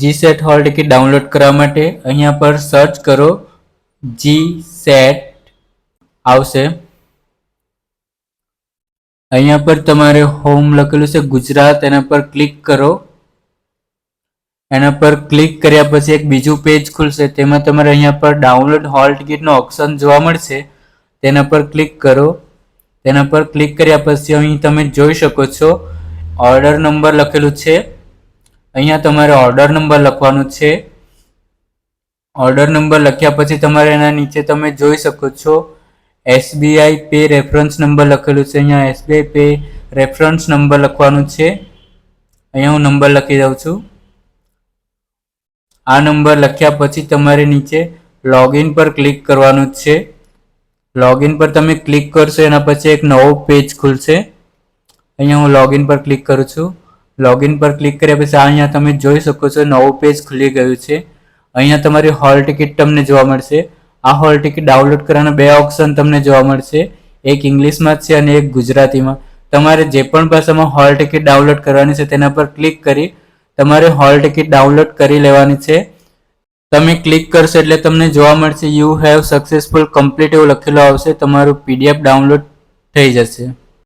GSAT hall ticket download કરવા માટે અહીંયા પર સર્ચ કરો GSAT આવશે. અહીંયા પર તમારે હોમ લખેલું છે ગુજરાત, એના પર ક્લિક કરો. એના પર ક્લિક કર્યા પછી એક બીજું પેજ ખુલશે, તેમાં તમારે અહીંયા પર ડાઉનલોડ હોલ ટિકિટનો ઓપ્શન જોવા મળશે, તેના પર ક્લિક કરો. તેના પર ક્લિક કર્યા પછી અહીં તમે જોઈ શકો છો ઓર્ડર નંબર લખેલું છે. અહીંયા તમારે ઓર્ડર નંબર લખવાનું છે. ઓર્ડર નંબર લખ્યા પછી તમારે એના નીચે તમે જોઈ શકો છો SBI પે રેફરન્સ નંબર લખેલું છે. અહીંયા SBI પે રેફરન્સ નંબર લખવાનું છે. અહીંયા હું નંબર લખી દઉં છું. આ નંબર લખ્યા પછી તમારે નીચે લોગિન પર ક્લિક કરવાનું છે. લોગિન પર તમે ક્લિક કરશો એના પછી એક નવો પેજ ખુલશે. અહીંયા હું લોગિન પર ક્લિક કરું છું. લોગિન પર ક્લિક કર્યા પછી અહીંયા તમે જોઈ શકો છો નવું પેજ ખુલી ગયું છે. અહીંયા તમારી હોલ ટિકિટ તમને જોવા મળશે. આ હોલ ટિકિટ ડાઉનલોડ કરવાના બે ઓપ્શન તમને જોવા મળશે, એક ઇંગ્લિશમાં છે અને એક ગુજરાતીમાં. તમારે જે પણ ભાષામાં હોલ ટિકિટ ડાઉનલોડ કરવાની છે તેના પર ક્લિક કરી તમારે હોલ ટિકિટ ડાઉનલોડ કરી લેવાની છે. તમે ક્લિક કરશો એટલે તમને જોવા મળશે યુ હેવ સક્સેસફુલ કમ્પ્લીટ એવું લખેલું આવશે. તમારું PDF ડાઉનલોડ થઈ જશે.